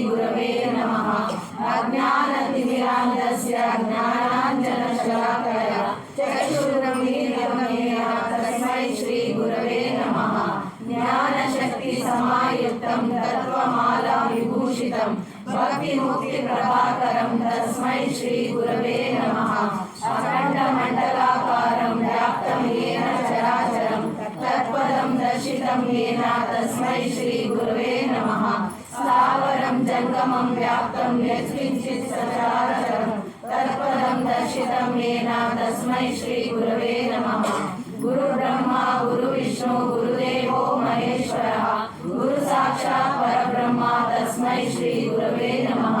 गुरवे नमः। अज्ञानतिमिरान्धस्य ज्ञानाञ्जनशलाकया चक्षुरुन्मीलितं येन तस्मै श्री गुरवे नमः। ज्ञानशक्तिसमायुक्तं तत्त्वमालाविभूषितं भक्तिमुक्तिप्रभाकरं तस्मै श्री गुरवे नमः। अखण्डमण्डलाकारं व्याप्तं येन चराचरं तत्पदं दर्शितं येन तस्मै श्री गुरवे नमः। स्थावरं जङ्गमं व्याप्तं यत्किञ्चित् सचराचरं तत्पदं दर्शितं येन तस्मै श्री गुरवे नमः। गुरुब्रह्मा गुरुविष्णु गुरुदेवो महेश्वरः गुरुसाक्षात् परब्रह्म तस्मै श्री गुरवे नमः।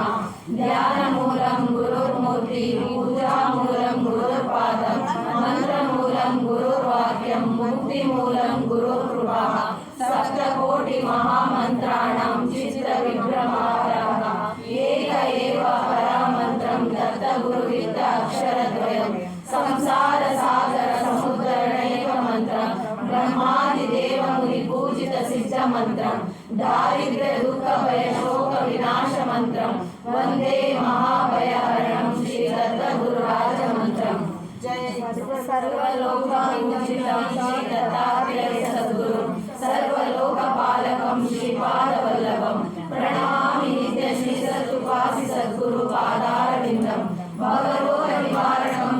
ध्यानमूलं गुरुर्मूर्ति पूजामूलं गुरुर्पादं मन्त्रमूलं गुरुर्वाक्यं मुक्तिमूलं गुरुर्कृपः। सप्तकोटिमहामन्त्राणां चित्तविभ्रमाकारः एक एव परामन्त्रं दत्तगुरुविद् अक्षरद्वयं संसारसागरसमुद्धरणैकमन्त्रं ब्रह्मादिदेवमुनिपूजितसिद्धमन्त्रं दारिद्र्यदुःखभयशोकविनाशमन्त्रं वन्दे महाभयहरणं श्रीदत्तगुरुराजमन्त्रम्। सर्वलोकपूजितं श्रीदत्तात्रेय सद्गुरुं सर्वलोकपालकं श्रीपादवल्लभं प्रणमामि नित्य श्रीसत्तुपासि सद्गुरुपादारविन्दं। भवरोगनिवारणं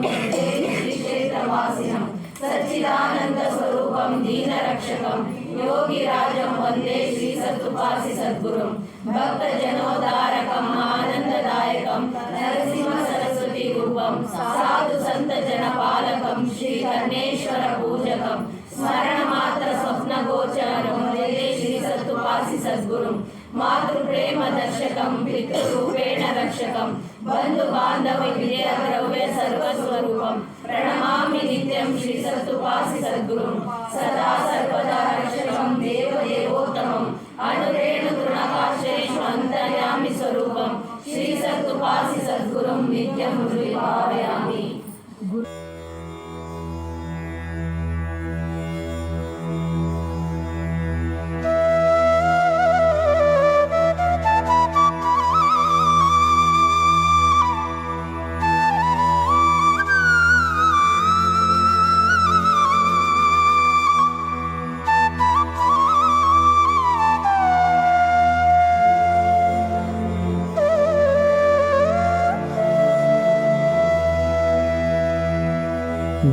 श्रीक्षेत्रवासिनं सच्चिदानन्दस्वरूपं दीनरक्षकं योगिराजं वन्दे श्रीसत्तुपासि सद्गुरुं। भक्तजनोद्धारकम् आनन्ददायकं नरसिंहसरस्वती रूपं साधु सन्तजनपालकं श्रीकर्णेश्वरपूजकं स्मरणमात्र स्वप्नगोचरं वन्दे श्रीसत्तुपासि सद्गुरुं। मातृप्रेमदर्शकं पितृरूपेण रक्षकं बन्धुबान्धवविद्याद्रव्य सर्वस्वरूपं प्रणमामि नित्यं श्रीसत्तुपासि सद्गुरुं। सदा सर्वदा रक्षकं देवदेवोत्तमम् अणुरेणुतृणकाश्रेषु अन्तर्यामि स्वरूपं श्रीसत्तुपासि सद्गुरुं नित्यं हृदि भावयामि।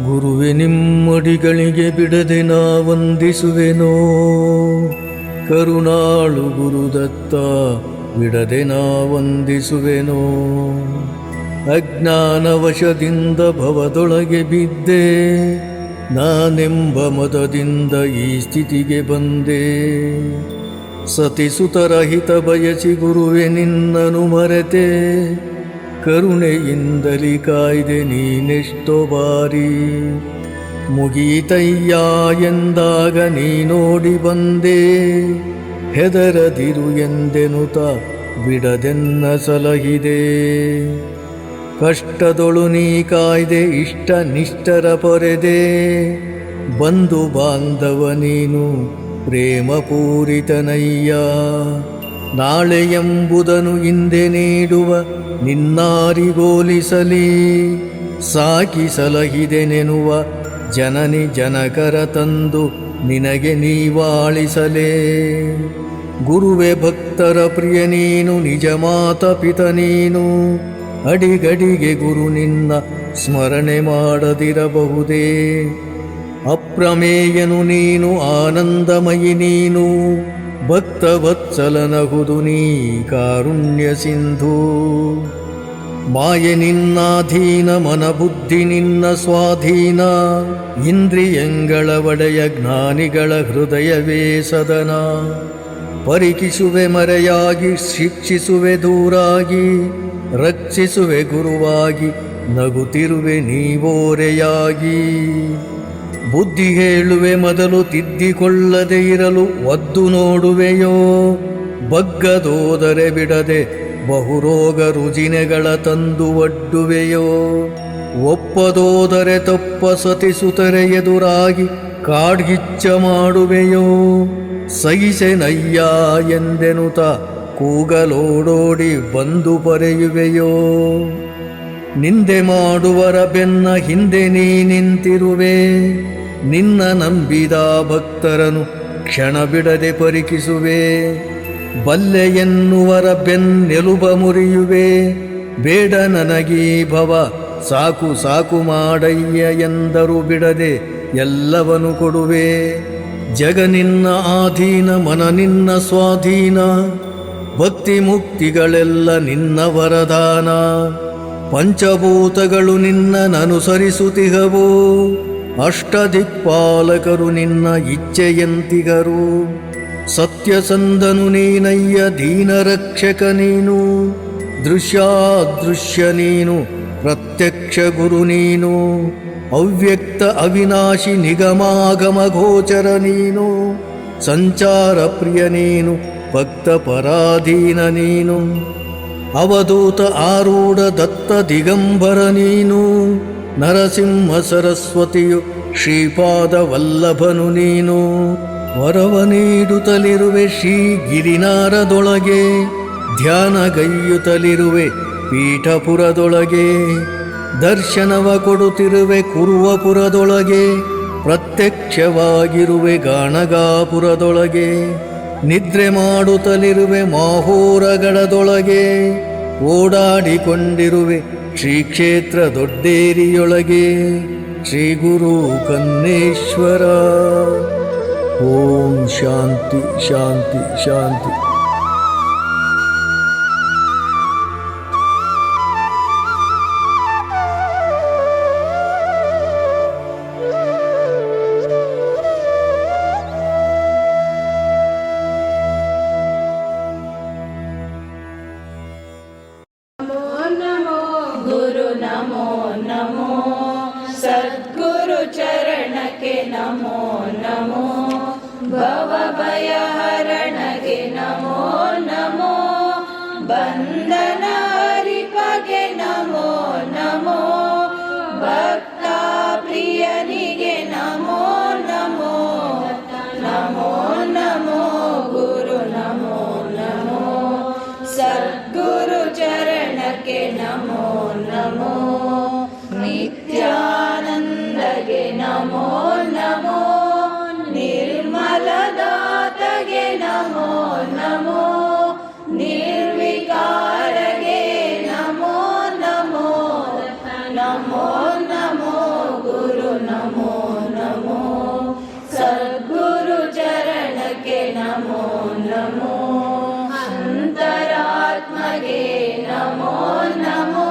ಗುರುವೆ ನಿಮ್ಮಡಿಗಳಿಗೆ ಬಿಡದೆ ನಾ ವಂದಿಸುವೆನೋ, ಕರುಣಾಳು ಗುರುದತ್ತ ಬಿಡದೆ ನಾ ವಂದಿಸುವೆನೋ. ಅಜ್ಞಾನವಶದಿಂದ ಭವದೊಳಗೆ ಬಿದ್ದೆ, ನಾನೆಂಬ ಮದದಿಂದ ಈ ಸ್ಥಿತಿಗೆ ಬಂದೆ. ಸತಿಸುತರಹಿತ ಬಯಸಿ ಗುರುವೆ ನಿನ್ನನು ಮರೆತೆ, ಕರುಣೆಯಿಂದಲಿ ಕಾಯ್ದೆ ನೀನೆಷ್ಟೋ ಬಾರಿ. ಮುಗೀತಯ್ಯ ಎಂದಾಗ ನೀ ನೋಡಿ ಬಂದೆ, ಹೆದರದಿರು ಎಂದೆನುತ ಬಿಡದೆನ್ನ ಸಲಹಿದೆ. ಕಷ್ಟದೊಳು ನೀ ಕಾಯ್ದೆ ಇಷ್ಟ ನಿಷ್ಠರ ಪೊರೆದೆ, ಬಂಧು ಬಾಂಧವ ನೀನು ಪ್ರೇಮ ಪೂರಿತನಯ್ಯ. ನಾಳೆ ಎಂಬುದನು ಹಿಂದೆ ನೀಡುವ ನಿನ್ನಾರಿಗೋಲಿಸಲಿ, ಸಾಕಿ ಸಲಹಿದೆನೆನುವ ಜನನಿ ಜನಕರ ತಂದು ನಿನಗೆ ನೀವಾಳಿಸಲೇ. ಗುರುವೆ ಭಕ್ತರ ಪ್ರಿಯ ನೀನು, ನಿಜ ಮಾತ ಪಿತ ನೀನು, ಅಡಿಗಡಿಗೆ ಗುರು ನಿನ್ನ ಸ್ಮರಣೆ ಮಾಡದಿರಬಹುದೇ. ಅಪ್ರಮೇಯನು ನೀನು, ಆನಂದಮಯಿ ನೀನು, ಭಕ್ತವತ್ಸಲನಹುದು ನೀ ಕಾರುಣ್ಯ ಸಿಂಧು. ಮಾಯೆ ನಿನ್ನಾಧೀನ, ಮನಬುದ್ಧಿ ನಿನ್ನ ಸ್ವಾಧೀನ, ಇಂದ್ರಿಯಂಗಳ ಒಡೆಯ ಜ್ಞಾನಿಗಳ ಹೃದಯವೇ ಸದನ. ಪರಿಕಿಸುವೆ ಮರೆಯಾಗಿ, ಶಿಕ್ಷಿಸುವೆ ದೂರಾಗಿ, ರಕ್ಷಿಸುವೆ ಗುರುವಾಗಿ, ನಗುತ್ತಿರುವೆ ನೀವೋರೆಯಾಗಿ. ಬುದ್ಧಿ ಹೇಳುವೆ ಮೊದಲು ತಿದ್ದಿಕೊಳ್ಳದೆ ಇರಲು ಒದ್ದು ನೋಡುವೆಯೋ, ಬಗ್ಗದೋದರೆ ಬಿಡದೆ ಬಹುರೋಗ ರುಜಿನೆಗಳ ತಂದು ಒಡ್ಡುವೆಯೋ. ಒಪ್ಪದೋದರೆ ತಪ್ಪ ಸತಿಸುತ್ತರೆ ಎದುರಾಗಿ ಕಾಡ್ಗಿಚ್ಚ ಮಾಡುವೆಯೋ. ಸಹಿಸೆನಯ್ಯ ಎಂದೆನುತ ಕೂಗಲೋಡೋಡಿ ಬಂದು ಪರೆಯುವೆಯೋ? ನಿಂದೆ ಮಾಡುವರ ಬೆನ್ನ ಹಿಂದೆ ನೀ ನಿಂತಿರುವೆ. ನಿನ್ನ ನಂಬಿದ ಭಕ್ತರನು ಕ್ಷಣ ಬಿಡದೆ ಪರಿಕಿಸುವೆ. ಬಲ್ಲೆ ಎನ್ನುವರ ಬೆನ್ನೆಲುಬ ಮುರಿಯುವೆ. ಬೇಡ ನನಗೀ ಭವ ಸಾಕು ಸಾಕು ಮಾಡಯ್ಯ ಎಂದರು ಬಿಡದೆ ಎಲ್ಲವನು ಕೊಡುವೆ. ಜಗ ನಿನ್ನ ಆಧೀನ, ಮನ ನಿನ್ನ ಸ್ವಾಧೀನ, ಭಕ್ತಿ ಮುಕ್ತಿಗಳೆಲ್ಲ ನಿನ್ನ ವರದಾನ. ಪಂಚಭೂತಗಳು ನಿನ್ನನನುಸರಿಸುತ್ತಿಹವು, ಅಷ್ಟದಿಕ್ಪಾಲಕರು ನಿನ್ನ ಇಚ್ಛೆಯಂತಿಗರು. ಸತ್ಯಸಂಧನು ನೀನಯ್ಯ, ದೀನರಕ್ಷಕ ನೀನು, ದೃಶ್ಯಾದೃಶ್ಯ ನೀನು, ಪ್ರತ್ಯಕ್ಷ ಗುರು ನೀನು, ಅವ್ಯಕ್ತ ಅವಿನಾಶಿ ನಿಗಮಾಗಮ ಗೋಚರ ನೀನು, ಸಂಚಾರ ಪ್ರಿಯ ನೀನು, ಭಕ್ತ ಪರಾಧೀನ ನೀನು, ಅವಧೂತ ಆರೂಢ ದತ್ತ ದಿಗಂಬರ ನೀನು, ನರಸಿಂಹ ಸರಸ್ವತಿಯು ಶ್ರೀಪಾದ ವಲ್ಲಭನು ನೀನು. ವರವ ನೀಡುತ್ತಲಿರುವೆ ಶ್ರೀ ಗಿರಿನಾರದೊಳಗೆ, ಧ್ಯಾನಗೈಯುತ್ತಲಿರುವೆ ಪೀಠಪುರದೊಳಗೆ, ದರ್ಶನವ ಕೊಡುತ್ತಿರುವೆ ಕುರುವಪುರದೊಳಗೆ, ಪ್ರತ್ಯಕ್ಷವಾಗಿರುವೆ ಗಾಣಗಾಪುರದೊಳಗೆ, ನಿದ್ರೆ ಮಾಡುತ್ತಲಿರುವೆ ಮಾಹೋರಗಡದೊಳಗೆ, ಓಡಾಡಿಕೊಂಡಿರುವೆ ಶ್ರೀಕ್ಷೇತ್ರ ದೊಡ್ಡೇರಿಯೊಳಗೆ. ಶ್ರೀ ಗುರು ಕನ್ನೇಶ್ವರ. ಓಂ ಶಾಂತಿ ಶಾಂತಿ ಶಾಂತಿ. ಗುರು ನಮೋ ನಮೋ, ಸದ್ಗುರು ಚರಣಕ್ಕೆ ನಮೋ ನಮೋ, ಭವ ಭಯ ಹರಣಗೆ ನಮೋ ನಮೋ, ಬಂಧನ ಹರಿಪಗೆ ನಮೋ ನಮೋ, ಭಕ್ತ ಪ್ರಿಯನಿಗೆ ನಮೋ ನಮೋ, ನಮೋ ನಮೋ ಗುರು ನಮೋ ನಮೋ, ಸದ್ಗುರು ಚರಣಕ್ಕೆ ನಮೋ ನಮೋ, ನಿತ್ಯಾನಂದಗೆ ನಮೋ ನಮೋ, ನಿರ್ಮಲದಾತಗೆ ನಮೋ ನಮೋ, ನಿರ್ವಿಕಾರಗೆ ನಮೋ ನಮೋ, ನಮೋ ನಮೋ ಗುರು ನಮೋ ನಮೋ, ಸದ್ಗುರು ಚರಣಕ್ಕೆ ನಮೋ ನಮೋ, ಅಂತರಾತ್ಮಗೆ ನಮೋ ನಮೋ,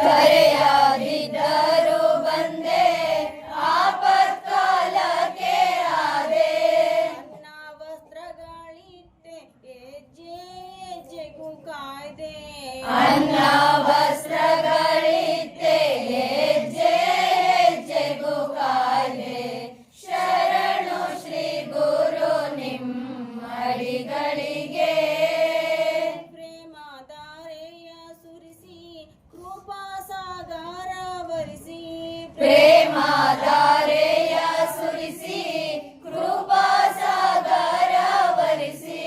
ಕರೆಯದಿದ್ದರೂ ಬಂದೆ ಆಪತ್ಕಾಲಕ್ಕೆ ಆದೆ. ಅನ್ನ ವಸ್ತ್ರಗಳಿಟ್ಟೆ ಹೆಜ್ಜೆ ಹೆಜ್ಜೆಗೂ ಕಾಯ್ದೆ. ಅನ್ನ ವಸ್ತ್ರಗಳಿತ್ತೆ ಹೆಜ್ಜೆ ಹೆಜ್ಜೆಗೂ ಕಾಯ್ದೆ. ಶರಣು ಶ್ರೀ ಗುರು ನಿಮ್ಮಡಿಗಳಿಗೆ. ಪ್ರೇಮಧಾರೆಯ ಸುರಿಸಿ ಕೃಪಾ ಸಾಗರ ವರಿಸಿ. ಪ್ರೇಮಧಾರೆಯ ಸುರಿಸಿ ಕೃಪಾ ಸಾಗರ ವರಿಸಿ.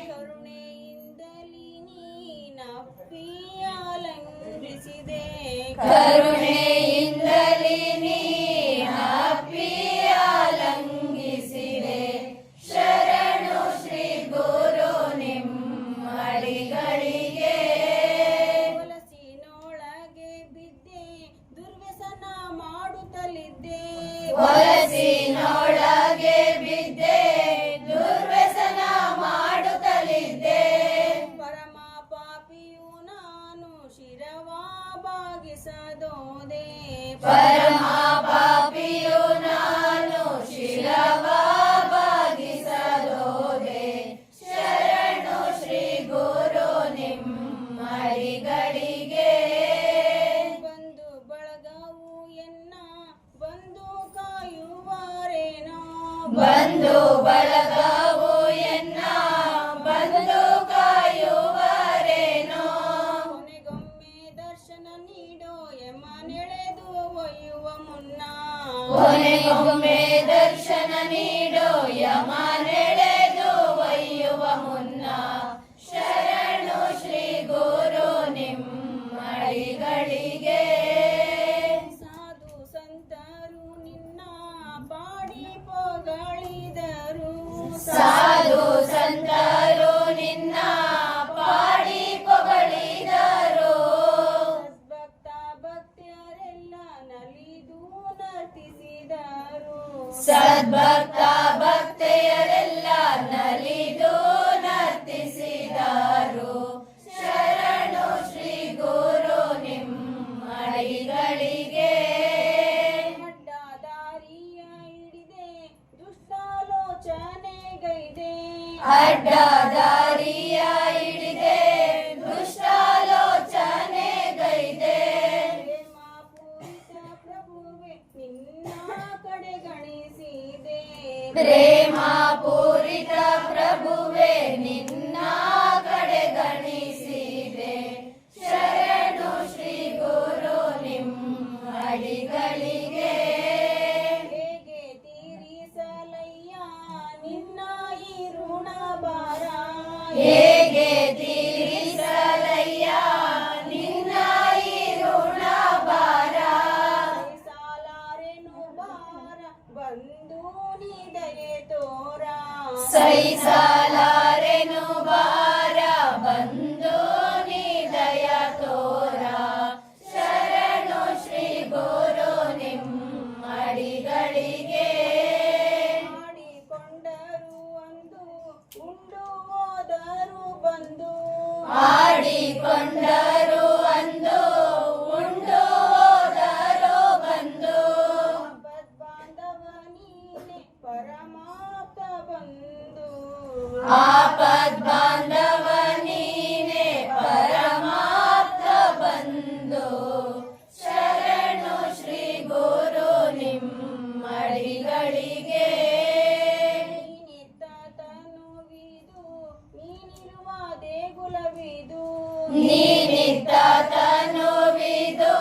ಕರುಣೆಯಿಂದಲಿ ನೀನಪ್ಪಿಯಲಂಘಿಸಿದೆ. ಕರುಣೆಯಿಂದಲಿ ನೀನಪ್ಪಿಯಲಂಘಿಸಿದೆ. ಶರಣು ಶ್ರೀ ಗುರು ನಿಮ್ಮಡಿಗಳಿಗೆ. ಹೊಲಸಿನೊಳಗೆ ಬಿದ್ದೆ ದುರ್ವ್ಯಸನ ಮಾಡುತ್ತಲಿದ್ದೆ. ಹೊಲಸಿನೊಳಗೆ ಬಿದ್ದೆ ದುರ್ವ್ಯಸನ ಮಾಡುತ್ತಲಿದ್ದೆ. ಪರಮ ಪಾಪಿಯು ನಾನು ಶಿರವಾ ಬಾಗಿಸದೋದೆ. ಪರಮ ಪಾಪಿಯು ನಾನು ಶಿರವ ಬಾಗಿಸದೋದೆ. ಶರಣು ಶ್ರೀ ಗುರು ನಿಮ್ಮಡಿಗಳಿಗೆ. ಬಂಧು ಬಳಗವು ಎನ್ನ ಬಂದು ಕಾಯುವರೇನೋ. ಬಂಧು ಬಳಗವು ಎನ್ನ ಬಂದು ಕಾಯುವರೇನೋ. ಕೊನೆಗೊಮ್ಮೆ ದರ್ಶನ ನೀಡೋ ಯಮನೆಳೆದು ಒಯ್ಯುವ ಮುನ್ನ. ಕೊನೆಗೊಮ್ಮೆ ದರ್ಶನ ನೀಡೋ ಯಮನೆಳೆದು ಒಯ್ಯುವ ಮುನ್ನ. ಶರಣು ಶ್ರೀ ಗುರು ನಿಮ್ಮಡಿಗಳಿಗೆ. ಸಾಧು ಸಂತರು ನಿನ್ನ ಪಾಡಿ ಪೊಗಳಿದರು. ಸಾಧು ಸಂತರು ನಿನ್ನ ಪಾಡಿ ಪೊಗಳಿದರು. ಸದ್ಭಕ್ತ ಭಕ್ತರೆಲ್ಲ ನಲಿದು ನರ್ತಿಸಿದರು. ಸದ್ಭಕ್ತ ಭಕ್ತೆಯರೆಲ್ಲ ನಲಿದು ನರ್ತಿಸಿದರು. ಶರಣು ಶ್ರೀ ಗುರು ನಿಮ್ಮಡಿಗಳಿಗೆ. ಅಡ್ಡ ದಾರಿಯ ಹಿಡಿದೆ ದುಷ್ಟಾಲೋಚನೆಗೈದೆ. ಅಡ್ಡ ದಾರಿಯ ಹಿಡಿದೆ ದುಷ್ಟಾಲೋಚನೆಗೈದೆ. ಪ್ರೇಮಪೂರಿತ ಪ್ರಭುವೆ ನಿನ್ನ ಕಡೆಗಣಿಸಿದೆ. ಪ್ರೇಮ ಪೂರಿತ ಪ್ರಭುವೆ ನಿನ್ನ ಕಡೆಗಣಿಸಿದೆ. ಶರಣು ಶ್ರೀ ಗುರು ನಿಮ್ಮಡಿಗಳಿಗೆ. ಹೇಗೆ ತೀರಿಸಲಯ್ಯ ನಿನ್ನ ಈ ಋಣ ಭಾರ. ಹೇಗೆ ತೀರಿಸಲಯ್ಯ ನಿನ್ನ ಈ ಋಣ ಭಾರ. ಸಾಲಾರೆನು ಭಾರ ಬಂದು ನೀ ದಯೆ ತೋರ. ಸೈಸಲಾರೆನು ಭಾರ ಬಂದು ನೀ ದಯ ತೋರ. ಶರಣು ಶ್ರೀ ಗುರು ನಿಮ್ಮಡಿಗಳಿಗೆ. ಮಾಡಿಕೊಂಡರು ಅಂದು ಉಂಡು ಹೋದರು ಬಂದು. ಆಡಿಕೊಂಡರು ಅಂದು ಉಂಡು ಹೋದರು ಬಂದು. ಬಾಂಧವ ನೀನೆ ಪರಮಾಪ್ತ ಬಂದು. ಆಪದ್ ಬಾಂಧವ ನೀನೆ ಪರಮಾಪ್ತ ಬಂದು. ಶರಣು ಶ್ರೀ ಗುರು ನಿಮ್ಮಡಿಗಳಿಗೆ. ನೀನಿತ್ತ ತನುವಿದು ನೀನಿರುವ ದೇಗುಲವಿದು. ನೀನಿದ್ದ ತನುವಿದು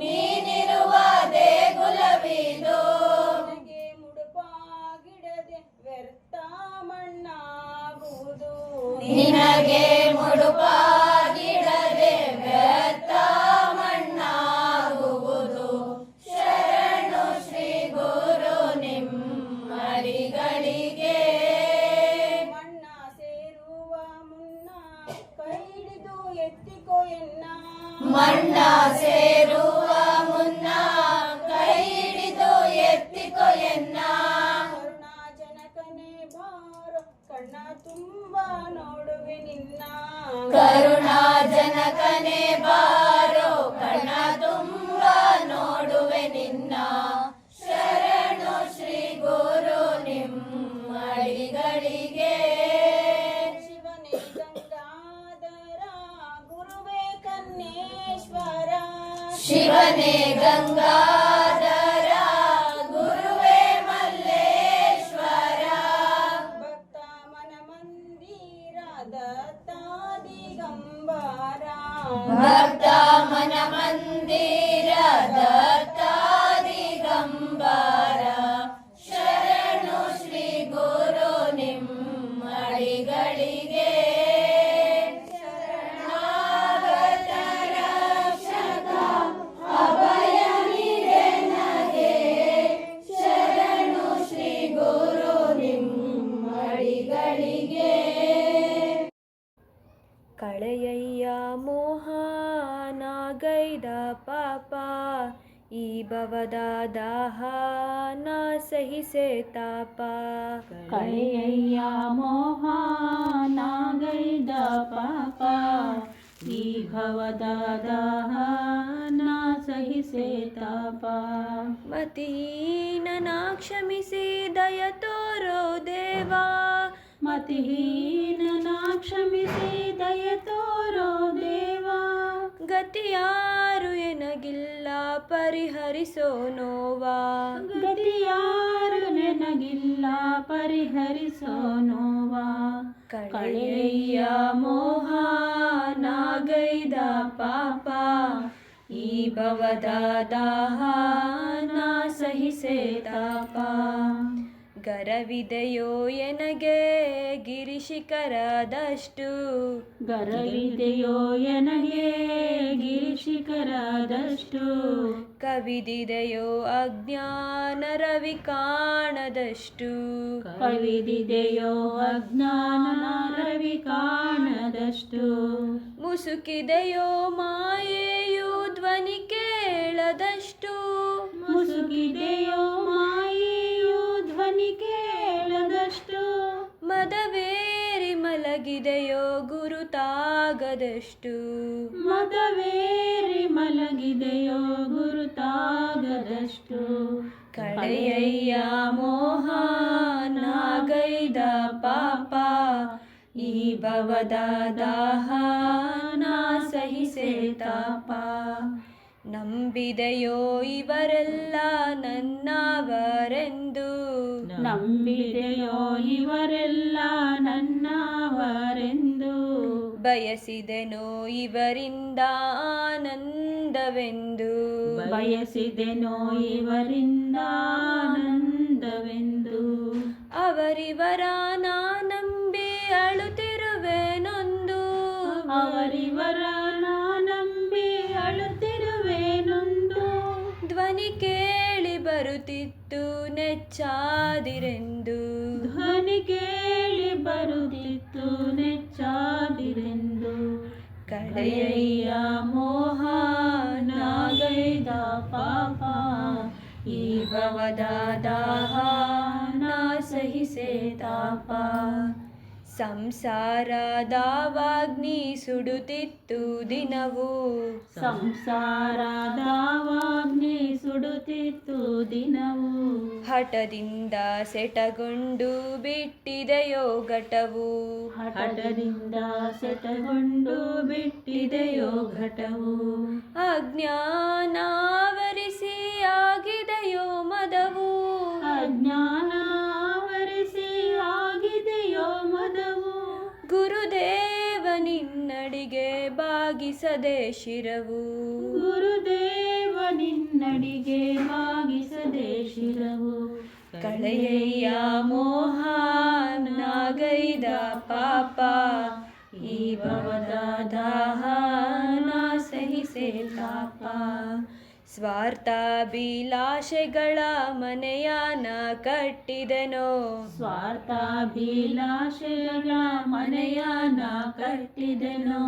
ನೀನಿರುವ ದೇಗುಲವಿದು. ನನಗೆ ಮುಡುಪಾಗಿಡದೆ ವ್ಯರ್ಥ ಮಣ್ಣಾಗುವುದು. ನಿನಗೆ ಮುಡುಪಾಗಿಡದೆ ವ್ಯರ್ಥ ಮಣ್ಣಾಗುವುದು. ಶರಣು ಶ್ರೀ ಗುರು ನಿಮ್ಮಡಿಗಳಿಗೆ. ಮಣ್ಣ ಸೇರುವ ಮುನ್ನ ಕೈ ಹಿಡಿದು ಎತ್ತಿಕೋ ಎನ್ನ. ಮಣ್ಣ ಸೇರುವ ಮುನ್ನ ಕೈ ಹಿಡಿದು ಎತ್ತಿಕೊ ಎನ್ನ. ಕರುಣಾಜನಕನೇ ಬಾರೋ ಕಣ್ಣ ತುಂಬ ನೋಡುವೆ ನಿನ್ನ. ಕರುಣಾಜನಕನೇ ಬಾರೋ ಕಣ ಶಿವನೇ ಗಂಗಾಧರ ಗುರುವೇ ಮಲ್ಲೇಶ್ವರ ಭಕ್ತ ಮನ ಮಂದಿರ ದತ್ತಾದಿಗಂಬರ ಭಕ್ತ ಮನ ಮಂದಿರ ದತ್ತಾದಿಗಂಬರ ಶರಣು ಶ್ರೀ ಗುರು ನಿಮ್ಮಡಿಗಳಿಗೆ ಶರಣಾಗತ ರಕ್ಷಕ ಅಭಯ ನಿರನಗೆ ಶರಣು ಶ್ರೀ ಗುರು ನಿಮ್ಮಡಿಗಳಿಗೆ ಕಳೆಯಯ್ಯ ಮೋಹನ ಗೈದ ಪಾಪ ಈ ಭವದ ದಾಹ ನ ಸಹಿಸೆ ತಾಪ ಕಳೆಯಯ್ಯ ಮೋಹನ ಗೈದ ಪಾಪ ಈ ಭವದ ದಾಹನ ಸಹಿಸೆ ತಾಪ ಮತಿಹೀನನ ಕ್ಷಮಿಸಿ ದಯ ತೋರೋ ದೇವಾ ಮತಿಹೀನನ ಕ್ಷಮಿಸಿ ದಯ ತೋರೋ ದೇವಾ ಗತಿಯಾರು ಎನಗಿಲ್ಲ ಪರಿಹರಿಸೋ ನೋವಾ ಗತಿಯಾರು ನನಗಿಲ್ಲ ಪರಿಹರಿಸೋ ನೋವಾ ಕಳೆಯ ಮೋಹನ ಗೈದ ಪಾಪ ಈ ಭವದ ದಾಹನ ಸಹಿಸೆ ತಾಪ ಗರವಿದೆಯೋ ಎನಗೆ ಗಿರಿಶಿಖರದಷ್ಟು ಗರವಿದೆಯೋ ಎನಗೆ ಗಿರಿಶಿಖರದಷ್ಟು ಕವಿದಿದೆಯೋ ಅಜ್ಞಾನ ರವಿ ಕಾಣದಷ್ಟು ಕವಿದಿದೆಯೋ ಅಜ್ಞಾನ ರವಿ ಕಾಣದಷ್ಟು ಮುಸುಕಿದೆಯೋ ಮಾಯೆಯು ಧ್ವನಿ ಕೇಳದಷ್ಟು ಮುಸುಕಿದೆಯೋ ಮಾಯೆಯು ಧ್ವನಿ ಕೇಳದಷ್ಟು ಮದವೇರಿ ಮಲಗಿದೆಯೋ ಗುರುತಾಗದಷ್ಟು ಮದವೇರಿ ಮಲಗಿದೆಯೋ ಗುರುತಾಗದಷ್ಟು ಕಳೆಯಯ್ಯ ಮೋಹನ ಗೈದ ಪಾಪ ಈ ಭವದ ದಾಹನ ಸಹಿಸೆ ತಾಪ ನಂಬಿದೆಯೋ ಇವರೆಲ್ಲ ನನ್ನವರೆಂದು ನಂಬಿದೆಯೋ ಇವರೆಲ್ಲ ನನ್ನವರೆಂದು ಬಯಸಿದೆನೋ ಇವರಿಂದ ಆನಂದವೆಂದು ಬಯಸಿದೆನೋ ಇವರಿಂದ ಆನಂದವೆಂದು ಅವರಿವರ ನಾ ನಂಬಿ ಅಳುತ್ತಿರುವೆ ನೊಂದು ಅವರಿವರ ನಾ ನಂಬಿ ಅಳುತ್ತಿರುವೆ ನೊಂದು ಧ್ವನಿ ಕೇಳಿ ಬರುತ್ತಿತ್ತು ನೆಚ್ಚಾದಿರೆಂದು ಧ್ವನಿ ಕೇಳಿ ಬರುತ್ತಿತ್ತು ನೆಚ್ಚಾದಿರೆಂದು ಕಳೆಯಯ್ಯ ಮೋಹನ ಗೈದ ಪಾಪ ಈ ಭವದ ದಾಹನ ಸಹಿಸೆ ತಾಪ ಸಂಸಾರದಾವಾಗ್ನಿ ಸುಡುತ್ತಿತ್ತು ದಿನವು ಸಂಸಾರದಾವಾಗ್ನಿ ಸುಡುತ್ತಿತ್ತು ದಿನವು ಹಠದಿಂದ ಸೆಟಗೊಂಡು ಬಿಟ್ಟಿದೆಯೋ ಘಟವು ಹಠದಿಂದ ಸೆಟಗೊಂಡು ಬಿಟ್ಟಿದೆಯೋ ಘಟವು ಅಜ್ಞಾನಾವರಿಸಿ ಆಗಿದೆಯೋ ಮದವು ಅಜ್ಞಾನ ಆವರಿಸಿ ಆಗಿದೆಯೋ ಮದವು ಗುರುದೇವ ನಿನ್ನಡಿಗೆ ಬಾಗಿಸದೆ ಶಿರವು ಗುರುದೇವ ನಿನ್ನಡಿಗೆ ಬಾಗಿಸದೆ ಶಿರವು ಕಳೆಯಯ್ಯ ಮೋಹನ ಗೈದ ಪಾಪ ಈ ಭವದ ದಾಹನ ಸಹಿಸೆ ತಾಪ ಸ್ವಾರ್ಥಾಭಿಲಾಷೆಗಳ ಮನೆಯನ ಕಟ್ಟಿದೆನೋ ಸ್ವಾರ್ಥಾಭಿಲಾಷೆಗಳ ಮನೆಯನ ಕಟ್ಟಿದೆನೋ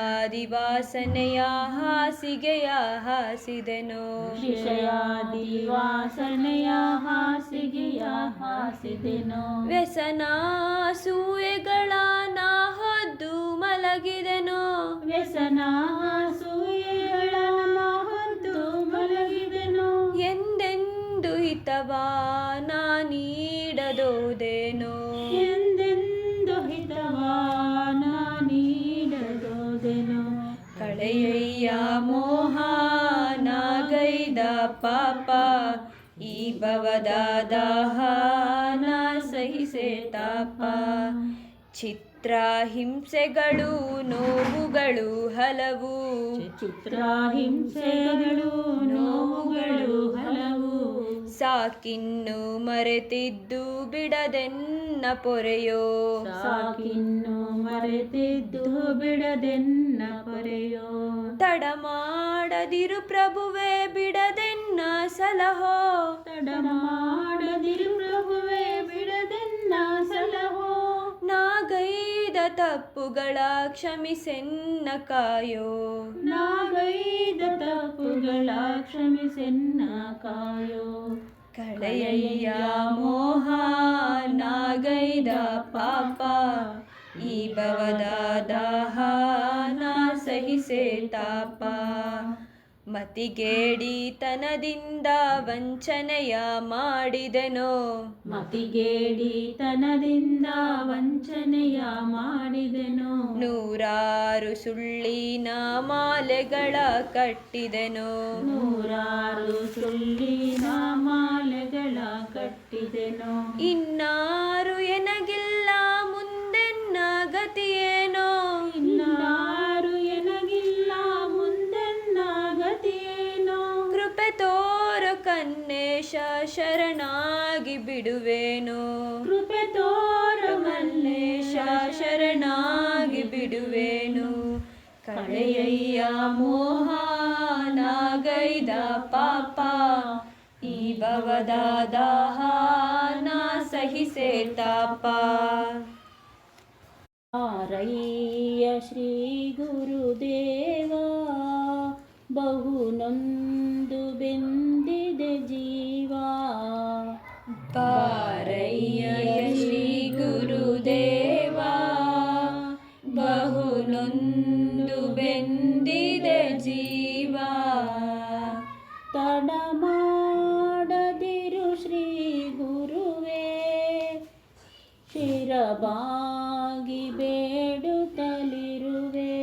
ವಿಷಯಾದಿವಾಸನೆಯ ಹಾಸಿಗೆಯ ಹಾಸಿದೆನೋ ವಿಷಯಾದಿ ವಾಸನೆಯ ಹಾಸಿಗೆಯ ಹಾಸಿದೆನೋ ವ್ಯಸನ ಸೂಯೆಗಳ ನಾ ಹೊದ್ದು ಮಲಗಿದೆನೋ ವ್ಯಸನ ಸೂಯೆಗಳ ಹೊದ್ದು ಮಲಗಿದೆನೋ ಎಂದೆಂದು ಹಿತವಾ ನಾ ನೀಡದೋದೇನೋ ಎಂದೆಂದು ಹಿತವಾ ನಾ ನೀಡದೋದೆನೋ ಕಳೆಯಯ್ಯ ಮೋಹ ನಾಗೈದ ಪಾಪ ಈ ಭವದ ದಾಹ ನಾ ಸಹಿಸೆ ತಾಪ ಚಿತ್ರ ಹಿಂಸೆಗಳು ನೋವುಗಳು ಹಲವು ಚಿತ್ರ ಹಿಂಸೆಗಳು ನೋವುಗಳು ಹಲವು ಸಾಕಿನ್ನು ಮರೆತಿದ್ದು ಬಿಡದೆನ್ನ ಪೊರೆಯೋ ಸಾಕಿನ್ನು ಮರೆತಿದ್ದು ಬಿಡದೆನ್ನ ಪೊರೆಯೋ ತಡ ಮಾಡದಿರು ಪ್ರಭುವೆ ಬಿಡದೆನ್ನ ಸಲಹೋ ತಡ ಮಾಡದಿರು ಪ್ರಭುವೆ ಬಿಡದೆನ್ನ ಸಲಹೋ ನಾಗೈದ ತಪ್ಪುಗಳ ಕ್ಷಮಿಸೆನ್ನ ಕಾಯೋ ನಾಗೈದ ತಪ್ಪುಗಳ ಕ್ಷಮಿಸೆನ್ನ ಕಾಯೋ ಕಳೆಯಯ್ಯ ಮೋಹ ನಾಗೈದ ಪಾಪ ಈ ಭವದ ದಾಹ ನಾ ಸಹಿಸೆ ತಾಪ ಮತಿಗೇಡಿತನದಿಂದ ವಂಚನೆಯ ಮಾಡಿದೆನೋ ಮತಿಗೇಡಿತನದಿಂದ ವಂಚನೆಯ ಮಾಡಿದೆನೋ ನೂರಾರು ಸುಳ್ಳಿನ ಮಾಲೆಗಳ ಕಟ್ಟಿದೆನೋ ನೂರಾರು ಸುಳ್ಳಿನ ಮಾಲೆಗಳ ಕಟ್ಟಿದೆನೋ ಇನ್ನಾರು ಎನಗಿಲ್ಲ ಮುಂದೆನ್ನ ಗತಿಯೇನೋ ಇನ್ನಾರು ಎನಗಿಲ್ಲ ಮುಂದೆನ್ನ ಗತಿಯೇನೋ ಕೃಪೆ ತೋರು ಕನ್ನೇಶ ಶರಣಾಗಿ ಬಿಡುವೇನೋ ಕೃಪೆ ತೋರು ಮಲ್ಲೇಶ ಶರಣಾಗಿ ಬಿಡುವೇನು ಕಳೆಯಯ್ಯ ಮೋಹ ನಾಗೈದ ಪಾಪ ಈ ಭವದ ದಾಹ ನಾ ಸಹಿಸೆ ತಾಪ ಆರಯ್ಯ ಶ್ರೀ ಗುರುದೇವ ಬಹು ನೊಂದು ಬೆಂದಿದೆ ಜೀವ ಬಾರಯ್ಯ ಶ್ರೀ ಗುರುದೇವ ಬಹು ನೊಂದು ಬೆಂದಿದೆ ಜೀವ ತಡ ಮಾಡದಿರು ಶ್ರೀ ಗುರುವೇ ಶಿರಬಾಗಿ ಬೇಡುತ್ತಲಿರುವೆ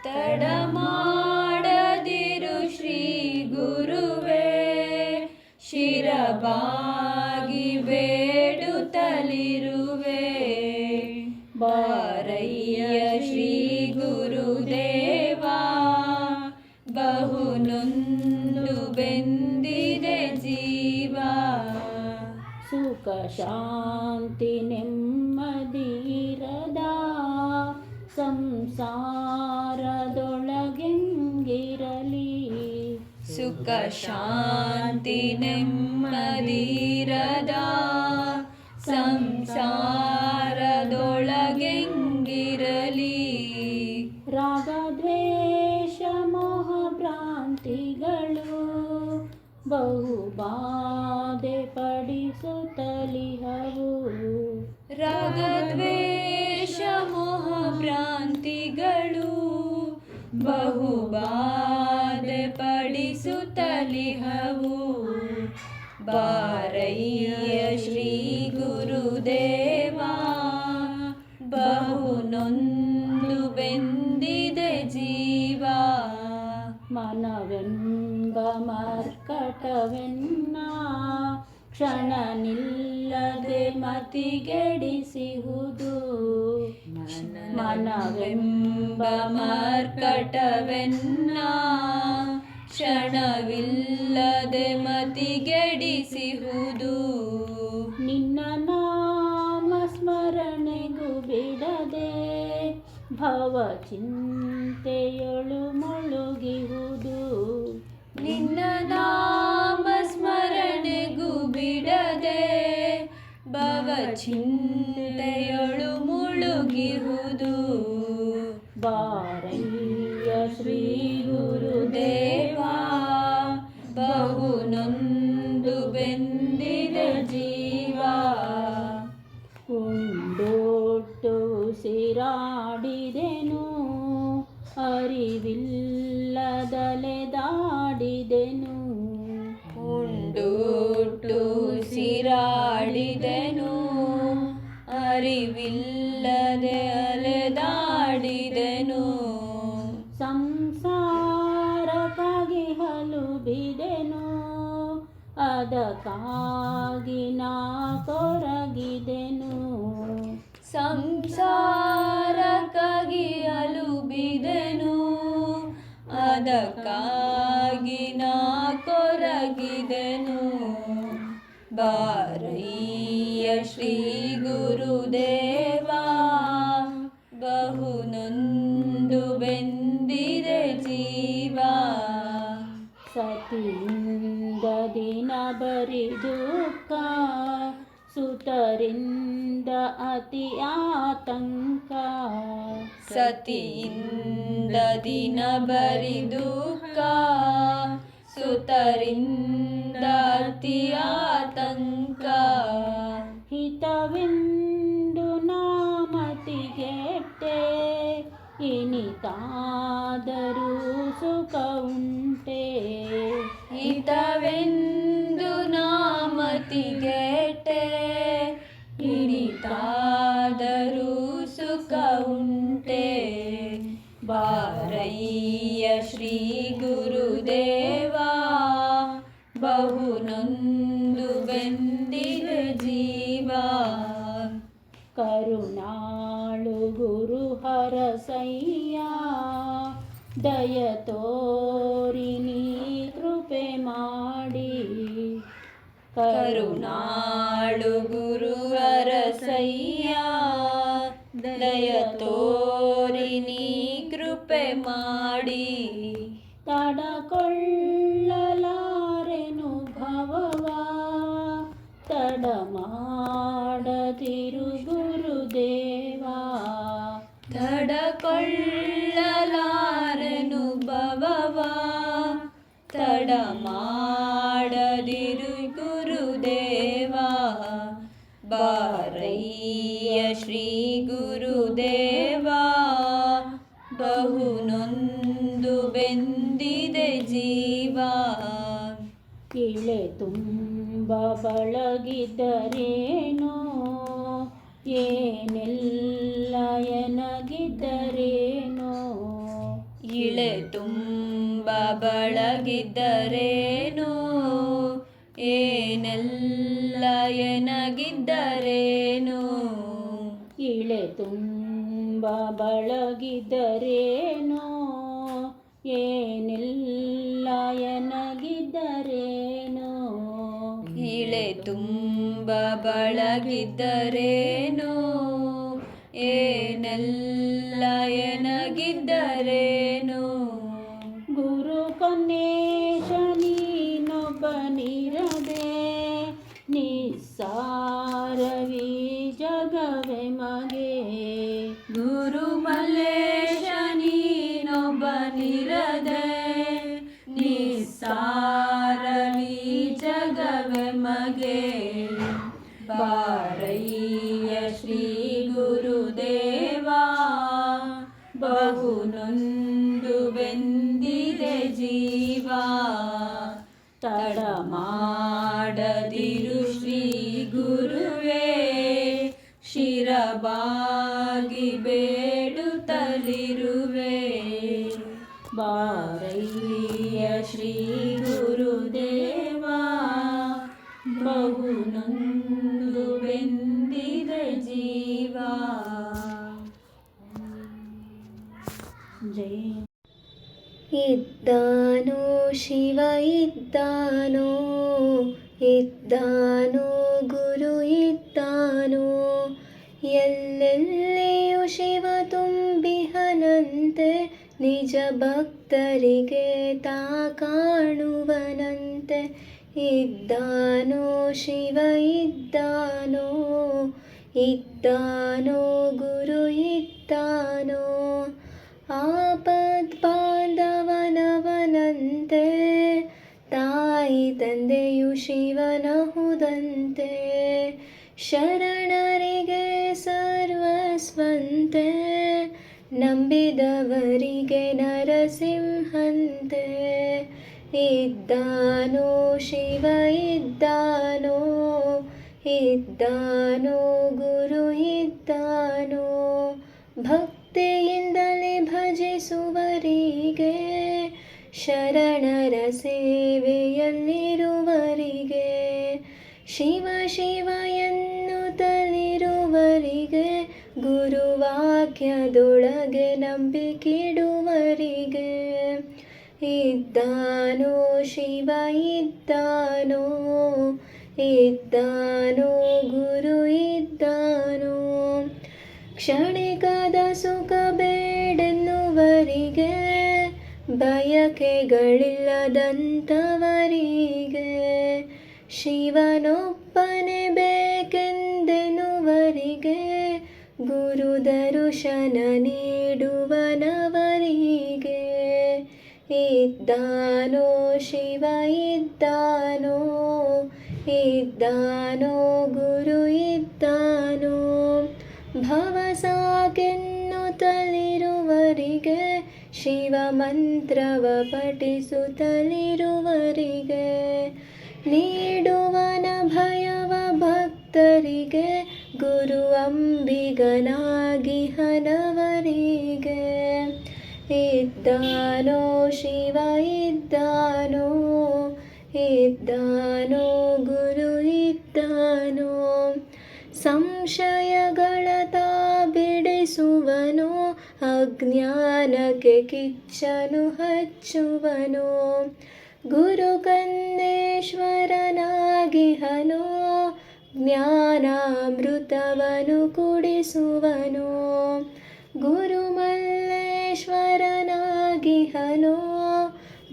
ತಡ ಮಾಡದಿರು ಶ್ರೀ ಗುರುವೇ ಶಿರಬಾಗಿ ಬೇಡುತ್ತಲಿರುವೆ ಬಾರಯ್ಯ ಶ್ರೀ ಗುರುದೇವ ಬಹು ನೊಂದು ಬೆಂದಿದೆ ಜೀವ ಸುಖ ಶಾಂತಿ ನೆಮ್ಮದಿರದ ಸಂಸಾರದೊಳಗೆಂಗಿರಲಿ ಸುಖ ಶಾಂತಿ ನೆಮ್ಮದಿರದ ಸಂಸಾರದೊಳಗೆಂಗಿರಲಿ ರಾಗದ್ವೇಷ ಮೋಹಭ್ರಾಂತಿಗಳು ಬಹು ಬಾಧೆ ಪಡಿಸುತ್ತಲಿಹವು ರಾಗದ್ವೇಷ ಮೋಹ ಭ್ರಾಂತಿಗಳು ಬಹು ಬಾಧೆ ಪಡಿಸುತ್ತಲಿಹವು ಬಾರಯ್ಯ ಶ್ರೀ ಗುರುದೇವ ಬಹು ನೊಂದು ಬೆಂದಿದೆ ಜೀವ ಮನವೆಂಬ ಮರ್ಕಟವೆನ್ನ ಕ್ಷಣ ನಿಲ್ಲದೆ ಮತಿಗೆಡಿಸಿಹುದು ಮನವೆಂಬ ಮರ್ಕಟವೆನ್ನ ಕ್ಷಣವಿಲ್ಲದೆ ಮತಿಗೆಡಿಸಿಹುದು ನಿನ್ನ ನಾಮ ಸ್ಮರಣೆಗೂ ಬಿಡದೆ ಭವ ಚಿಂತೆಯೊಳು ಮುಳುಗಿಹುದು ನಿನ್ನ ನಾಮ ಸ್ಮರಣೆಗೂ ಬಿಡದೆ ಭವ ಚಿಂತೆಯೊಳು ಮುಳುಗಿಹುದು ಬಾರಯ್ಯ ಶ್ರೀ ಗುರುದೇವ ಬಹು ನೊಂದು ಬೆಂದಿದೆ ಜೀವ ಉಂಡೊಟ್ಟು ಉಸಿರಾಡಿದೆನು ಅರಿವಿಲ್ಲದಲೆದಾಡಿದೆನು ಉಂಡುಟ್ಟು ಉಸಿರಾಡಿದೆನು ಅರಿವಿಲ್ಲದೆ ಅಲೆದಾಡಿದೆನು ಸಂಸಾರ ಬಿದೆನು, ಅದಕ್ಕಾಗಿ ನಾ ಕೊರಗಿದೆನು. ಸಂಸಾರಕ್ಕಾಗಿ ಅಲುಬಿದೆನು, ಅದಕ್ಕಾಗಿ ನಾ ಕೊರಗಿದೆನು. ಬಾರಯ್ಯ ಶ್ರೀ ಗುರುದೇವಾ, ಬಹು ನೊಂದು ಬೆಂದಿದೆ ಜೀವ. ಸತಿಯಿಂದ ದಿನ ಬರಿ ದುಃಖ, ಸುತರಿಂದ ಅತಿ ಆತಂಕ. ಸತಿಯಿಂದ ದಿನ ಬರಿ ದುಃಖ, ಸುತರಿಂದ ಅತಿ ಆತಂಕ. ಹಿತವೆಂದು ನಾಮತಿಗೆಟ್ಟೆ, ಇನಿತಾದರೂ ಸುಖ ಉಂಟೆ. ಹಿತವೆಂದು ನಾಮತಿಗೆಟ್ಟೆ, ಇನಿತಾದರೂ ಸುಖ ಉಂಟೆ. ಬಾರಯ್ಯ ಶ್ರೀ ಗುರುದೇವಾ, ಬಹು ನೊಂದು ಬೆಂದಿದೆ ಜೀವ. ಕರುಣಾಳು ಗುರು ಹರಸಯ್ಯ, ದಯ ತೋರಿ ನೀ ಕೃಪೆ ಮಾಡಿ. ಕರುಣಾಳು ಗುರು ಅರಸಯ್ಯ, ದಯ ತೋರಿ ನೀ ಕೃಪೆ ಮಾಡಿ. ತಡಕೊಳ್ಳಲಾರೆನು ಭವವ, ತಡ ಮಾಡದಿರು ಗುರುದೇವಾ. ತಡಕೊಳ್ಳಲಾರೆನು ಭವವ, ತಡ ಮಾಡದಿರು ಗುರುದೇವಾ. ಬಾರಯ್ಯ ಶ್ರೀ ಗುರುದೇವಾ, ಬಹು ನೊಂದು ಬೆಂದಿದೆ ಜೀವ. ಇಳೆ ತುಂಬ ಬಳಗಿದ್ದರೇನೋ, ಏನೆಲ್ಲ ಎನಗಿದ್ದರೇನೋ. ಇಳೆ ತುಂಬ ಬಳಗಿದ್ದರೇನೋ, ಏನೆಲ್ಲ ಎನಗಿದ್ದರೇನೋ. ಇಳೆ ತುಂಬ ಬಳಗಿದ್ದರೇನೋ, ಏನೆಲ್ಲ ಎನಗಿದ್ದರೇನೋ. ಇಳೆ ತುಂಬ ಬಳಗಿದ್ದರೇನೋ, ಏನೆಲ್ಲ ಎನಗಿದ್ದರೇನೋ. ಗುರು ಕೊನ್ನೇಶ ನೀನೊಬ್ಬನಿರದೆ, ನಿಸ್ಸಾರವಿ ಜಗವೆ ಮಗೆ. ಗುರು ಮಲ್ಲೇಶ ನೀನೊಬ್ಬನಿರದೆ, ನಿಸ್ಸಾರವಿ ಜಗವೆ ಮಗೆ. ಬಾರಯ್ಯ ಶ್ರೀ ಗುರುದೇವಾ, ಬಹು ನೊಂದು ಬೆಂದಿದೆ ಜೀವ. ತಡ ಮಾಡದಿರು ಶ್ರೀ ಗುರುವೇ, ಶಿರಬಾಗಿ ಬೇಡುತ್ತಲಿರುವೆ. ಬಾರಯ್ಯ ಶ್ರೀ ಗುರುದೇವಾ, ಬಹು ನೊಂದು ಬೆಂದಿದೆ ಜೀವ. ಜೈ. ಇದ್ದಾನೋ ಶಿವ ಇದ್ದಾನೋ, ಇದ್ದಾನೋ ಗುರು ಇದ್ದಾನೋ. ಎಲ್ಲೆಲ್ಲಿಯೂ ಶಿವ ತುಂಬಿಹನಂತೆ, ನಿಜ ಭಕ್ತರಿಗೆ ತಾ ಕಾಣುವನಂತೆ. ಇದ್ದಾನೋ ಶಿವ ಇದ್ದಾನೋ, ಇದ್ದಾನೋ ಗುರು ಇದ್ದಾನೋ. ಆಪದ್ ಬಾಂಧವನವನಂತೆ, ತಾಯಿ ತಂದೆಯು ಶಿವನಹುದಂತೆ. ಶರಣರಿಗೆ ಸರ್ವಸ್ವಂತೆ, ನಂಬಿದವರಿಗೆ ನರಸಿಂಹಂತೆ. ಇದ್ದಾನೋ ಶಿವ ಇದ್ದಾನೋ, ಇದ್ದಾನೋ ಗುರು ಇದ್ದಾನೋ. ಭಕ್ತಿಯಿಂದಲೇ ಭಜಿಸುವರಿಗೆ ಶರಣರ ಸೇವೆಯಲ್ಲಿರುವರಿಗೆ, ಶಿವ ಶಿವ ಎನ್ನುತ್ತಲಿರುವರಿಗೆ, ಗುರುವಾಕ್ಯದೊಳಗೆ ನಂಬಿಕಿಡುವರಿಗೆ. ಇದ್ದಾನೋ ಶಿವ ಇದ್ದಾನೋ, ಇದ್ದಾನೋ ಗುರು ಇದ್ದಾನೋ. ಕ್ಷಣಿಕದ ಸುಖ ಬೇಡೆನ್ನುವರಿಗೆ, ಬಯಕೆಗಳಿಲ್ಲದಂಥವರಿಗೆ, ಶಿವನೊಬ್ಬನೇ ಬೇಕೆಂದೆನುವರಿಗೆ, ಗುರು ದರ್ಶನ ನೀಡುವನವರಿಗೆ. ಇದ್ದಾನೋ ಶಿವ ಇದ್ದಾನೋ, ಇದ್ದಾನೋ ಗುರು ಇದ್ದಾನೋ. ಭವ ಸಾಕೆನ್ನುತ್ತಲಿರುವರಿಗೆ, ಶಿವ ಮಂತ್ರವ ಪಠಿಸುತ್ತಲಿರುವರಿಗೆ, ನೀಡುವನ ಭಯವ ಭಕ್ತರಿಗೆ, ಗುರು ಅಂಬಿಗನಾಗಿ ಹನವರಿಗೆ. ಇದ್ದಾನೋ ಶಿವ ಇದ್ದಾನೋ, ಇದ್ದಾನೋ ಗುರು ಇದ್ದಾನೋ. ಸಂಶಯಗಳ ತಾ ಬಿಡಿಸುವನು, ಅಜ್ಞಾನಕ್ಕೆ ಕಿಚ್ಚನು ಹಚ್ಚುವನು, ಗುರು ಕಂದೇಶ್ವರನಾಗಿಹನು, ಜ್ಞಾನಾಮೃತವನು ಕುಡಿಸುವನು, ಗುರು ಮಲ್ಲೇಶ್ವರನಾಗಿಹನು,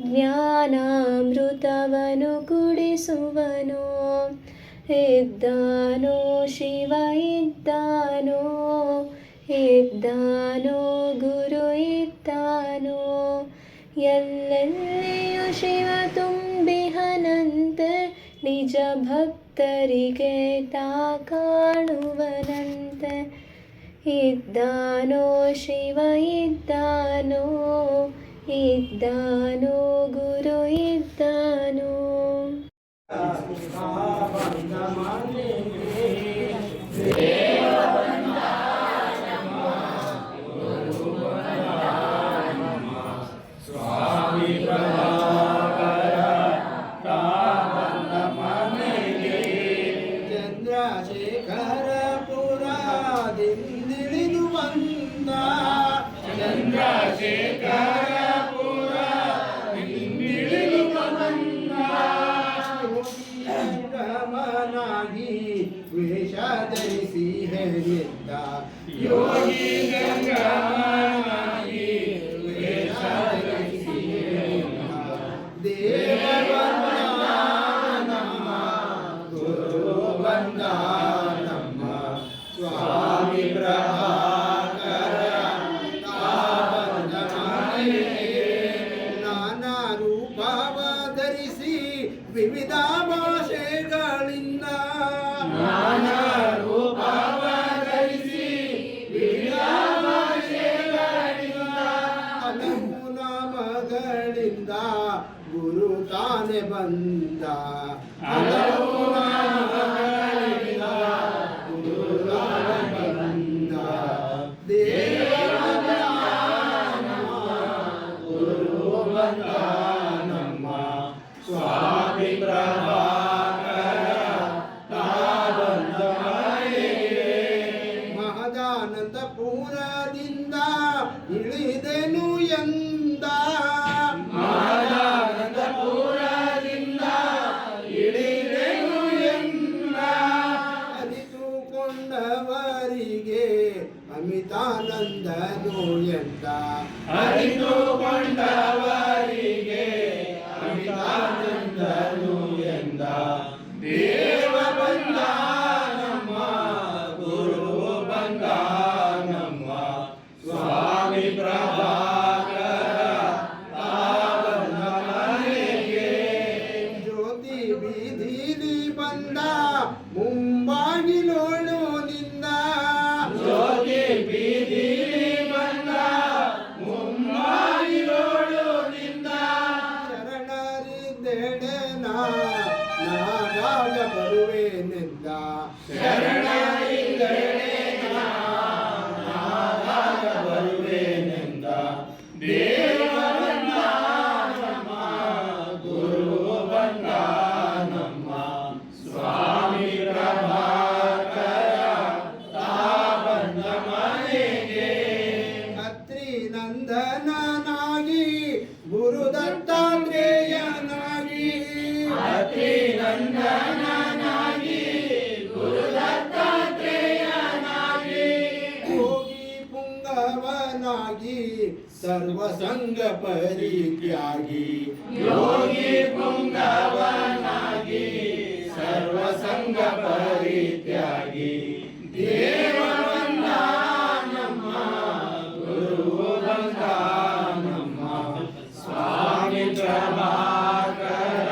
ಜ್ಞಾನಾಮೃತವನು ಕುಡಿಸುವನು. ಇದ್ದಾನೋ ಶಿವ ಇದ್ದಾನೋ, ಇದ್ದಾನೋ ಗುರು ಇದ್ದಾನೋ. ಎಲ್ಲೆಲ್ಲಿಯೂ ಶಿವ ತುಂಬಿಹನಂತೆ, ನಿಜ ಭಕ್ತರಿಗೆ ತಾ ಕಾಣುವನಂತೆ. ಇದ್ದಾನೋ ಶಿವ ಇದ್ದಾನೋ, ಇದ್ದಾನೋ ಗುರು ಇದ್ದಾನೋ. ಚಂದ್ರಶೇಖರಪುರದಿಂದಿಳಿದು ಬಂದ, ಚಂದ್ರಶೇಖರಪುರದಿಂದಿಳಿದು ಬಂದ, ಗಮನಾಗಿ ವೇಷ ಧರಿಸಿ ಹೇಳಿದ್ದ, ಯೋಗಿ ಗಂಗಮನಾಗಿ ವೇಷ ಧರಿಸಿ ಹೇಳಿದ್ದ. ದೇವ ನಮ್ಮ ಗುರು ಬಂದ, ನಮ್ಮ ಸ್ವಾಮಿ ಪ್ರಭಾಕರ ತಾವಂದ ಮನೆಗೆ. ನಾನಾ ರೂಪವ ಧರಿಸಿ ವಿವಿಧ ಭಾಷೆಗಳಿಂದ, ನಾನಾ ರೂಪವ ಧರಿಸಿ ವಿವಿಧ ಭಾಷೆಗಳಿಂದ, ಹಲವು ನಾಮಗಳಿಂದ ಗುರು ತಾನೆ ಬಂದ, ಹಲವು ನಾಮಗಳಿಂದ ಗುರು ತಾನೆ ಬಂದ. ದೇವರ ನಮ್ಮ ಗುರು ಬಂದ, ನಮ್ಮ ಸ್ವಾಮಿ ಪ್ರಭಾಕರ ತಾವಂದ ಮನೆಗೆ. ಮಹದಾನಂದಪುರದಿಂದ ಇಳಿದೆನು ಎಂದ, ಮಹದಾನಂದಪುರದಿಂದ ಇಳಿದೆನು ಎಂದ. ಅರಿತುಕೊಂಡವರಿಗೆ ಅಮಿತಾನಂದನು ಎಂದ, ಅರಿತುಕೊಂಡವರಿಗೆ ಪರಿತ್ಯಾಗಿ ಯೋಗಿ ಪುಂಗವನಾಗಿ ಸರ್ವಸಂಗ ಪರಿತ್ಯಾಗಿ ದೇವ ಬಂದ ನಮ್ಮ ಗುರು ಬಂದ ನಮ್ಮ ಸ್ವಾಮಿ ಪ್ರಭಾಕರ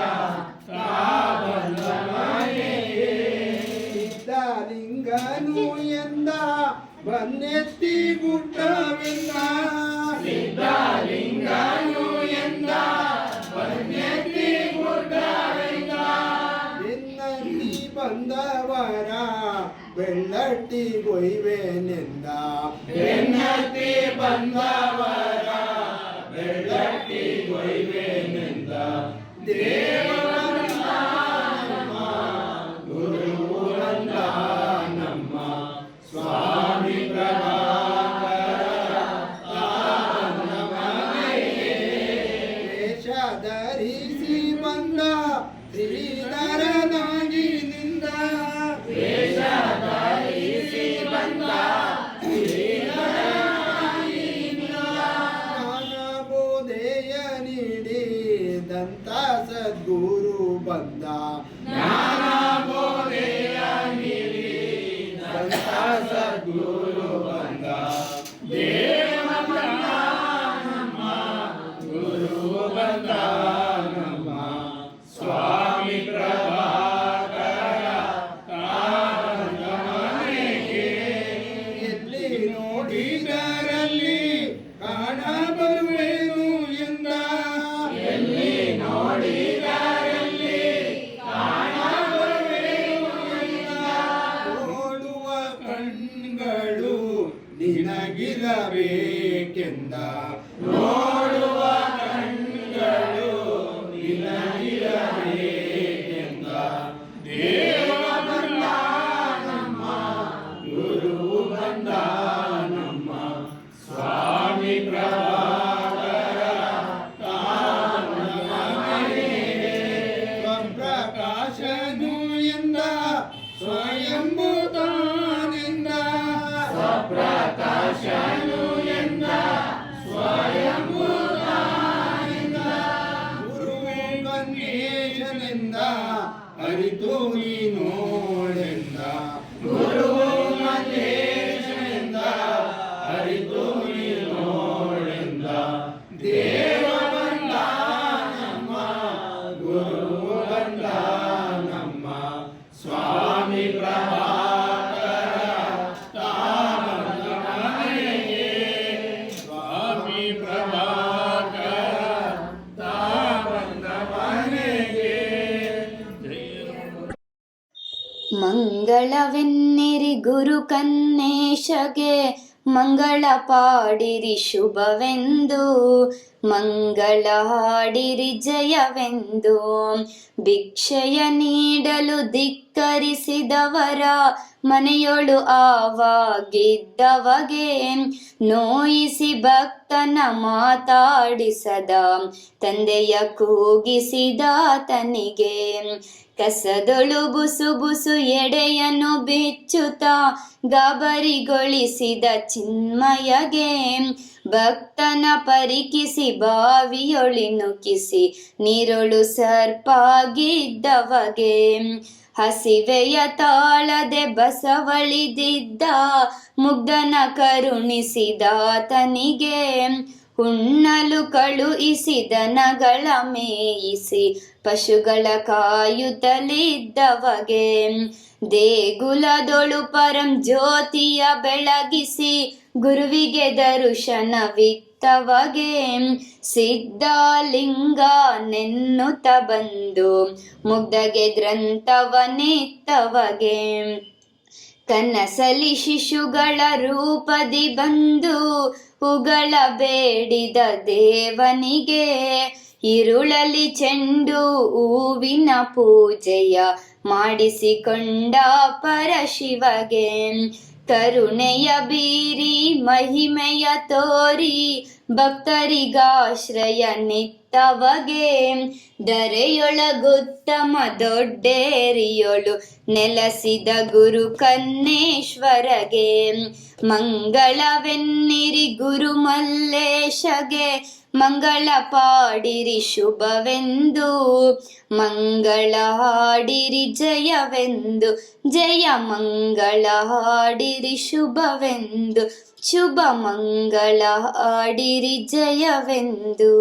ಬಂದ ಮನೆಗೆ ಸಿದ್ಧಲಿಂಗನು ಎಂದ ಬನ್ನೆತ್ತಿ ಗುಡ್ಡವೆಂದ ಸಿದ್ಧಲಿಂಗನು ಎಂದ ಬನ್ನೆತ್ತಿ ಗುಡ್ಡವೆಂದ ಬೆನ್ನತ್ತಿ ಬಂದವರ ಬೆಳ್ಳಟ್ಟಿ ಗೊಯ್ವೆನೆಂದ ಬೆನ್ನತ್ತಿ ಬಂದವರ ಬೆಳ್ಳಟ್ಟಿ ಗೊಯ್ವೆನೆಂದ ದೇವ ಬಂದ ನಮ್ಮ ಗುರು ಬಂದ ನಮ್ಮ ಸ್ವಾಮಿ ವೇಷ ಧರಿಸಿ ಬಂದ ಶ್ರೀಧರನಾಗಿ ನಿಂದ ವೇಷ ಧರಿಸಿ ಬಂದ ಶ್ರೀಧರನಾಗಿ ನಿಂದ ಜ್ಞಾನಬೋಧೆಯ ನೀಡಿದಂತ ಸದ್ಗುರು ಬಂದ ಜ್ಞಾನಬೋಧೆಯ ನೀಡಿದಂತ ಸದ್ಗುರು ಬಂದ ದೇವ ಬಂದ ನಮ್ಮ ಗುರು ಬಂದ ನಮ್ಮ ಸ್ವಾಮಿ ಪ್ರಭಾಕರ ಬಂದ ಮನೆಗೆ ಎಲ್ಲಿ ನೋಡಿದರಲ್ಲಿ ಕಾಣ ಬರುವೆನು ಎಂದ ಎಲ್ಲಿ ನೋಡಿದರಲ್ಲಿ ಕಾಣ ಬರುವೆನು ಎಂದ ನೋಡುವ ಕಣ್ಗಳು ನಿನಗಿರಬೇಕೆಂದ ನೋಡುವ ಕಣ್ಗಳು ನಿನಗಿರಬೇಕೆಂದ ದೇವ ಬಂದ ನಮ್ಮ ಗುರು ಬಂದ ನಮ್ಮ ಸ್ವಾಮಿ ಪ್ರಭಾಕರ ಸ್ವಪ್ರಕಾಶನು ಎಂದ ಸ್ವಯಂಭೂ ತಾನೆಂದ ಸ್ವಪ್ರಕಾಶನು ಎಂದ ಸ್ವಯಂಭೂ ತಾನೆಂದ ಗುರುವೇ ಗಣೇಶನೆಂದ ಅರಿತು ನೀ ನೋಡೆಂದ ಗುರುವು ಗಣೇಶನೆಂದ ಅರಿತು ನೀ ನೋಡೆಂದ ದೇವ ಬಂದ ನಮ್ಮ ಗುರು ಬಂದ ನಮ್ಮ ಸ್ವಾಮಿ ಪ್ರಭಾಕರ ಬಂದ ಮನೆಗೆ ಸ್ವಾಮಿ ಪ್ರಭಾಕರ ಬಂದ ಮನೆಗೆ ಮಂಗಳವೆನ್ನಿರಿ ಗುರು ಕನ್ನೇಶಗೆ ಮಂಗಳ ಪಾಡಿರಿ ಶುಭವೆಂದು ಮಂಗಳ ಹಾಡಿರಿ ಜಯವೆಂದು ಭಿಕ್ಷೆಯ ನೀಡಲು ಧಿಕ್ಕರಿಸಿದವರ ಮನೆಯೊಳು ಆವಾಗಿದ್ದವಗೆ ನೋಯಿಸಿ ಭಕ್ತನ ಮಾತಾಡಿಸದ ತಂದೆಯ ಕೂಗಿಸಿದಾತನಿಗೆ ಕಸದೊಳು ಬುಸು ಬುಸು ಎಡೆಯನ್ನು ಬಿಚ್ಚುತ್ತ ಗಾಬರಿಗೊಳಿಸಿದ ಚಿನ್ಮಯಗೆ ಭಕ್ತನ ಪರಿಕಿಸಿ ಬಾವಿಯೊಳಿ ನುಗ್ಗಿಸಿ ನೀರೊಳು ಸರ್ಪಾಗಿದ್ದವಗೆ ಹಸಿವೆಯ ತಾಳದೆ ಬಸವಳಿದಿದ್ದ ಮುಗ್ಧನ ಕರುಣಿಸಿದಾತನಿಗೆ ಉಣ್ಣಲು ಕಳುಹಿಸಿದನಗಳ ಮೇಯಿಸಿ ಪಶುಗಳ ಕಾಯುತ್ತಲಿದ್ದವಗೆ ದೇಗುಲದೊಳು ಪರಂ ಜ್ಯೋತಿಯ ಬೆಳಗಿಸಿ ಗುರುವಿಗೆ ದರ್ಶನವಿತ್ತವಗೆ ಸಿದ್ಧಲಿಂಗ ನೆನ್ನುತ್ತ ಬಂದು ಮುಗ್ಧಗೆ ಗ್ರಂಥವನಿತ್ತವಗೆ ಕನಸಲಿ ಶಿಶುಗಳ ರೂಪದಿ ಬಂದು ಉಗಳ ಬೇಡಿದ ದೇವನಿಗೆ ಇರುಳಲಿ ಚೆಂಡು ಹೂವಿನ ಪೂಜೆಯ ಮಾಡಿಸಿಕೊಂಡ ಪರಶಿವಗೆ ಕರುಣೆಯ ಬೀರಿ ಮಹಿಮೆಯ ತೋರಿ ಭಕ್ತರಿಗಾಶ್ರಯ ನಿತ್ತವಗೆ ಧರೆಯೊಳಗುತ್ತಮ ದೊಡ್ಡೇರಿಯೊಳು ನೆಲೆಸಿದ ಗುರು ಕನ್ನೇಶ್ವರಗೆ ಮಂಗಳವೆನ್ನಿರಿ ಗುರು ಮಲ್ಲೇಶಗೆ ಮಂಗಳ ಪಾಡಿರಿ ಶುಭವೆಂದು ಮಂಗಳ ಹಾಡಿರಿ ಜಯವೆಂದು ಜಯ ಮಂಗಳ ಹಾಡಿರಿ ಶುಭವೆಂದು ಶುಭ ಮಂಗಳ ಹಾಡಿರಿ ಜಯವೆಂದು.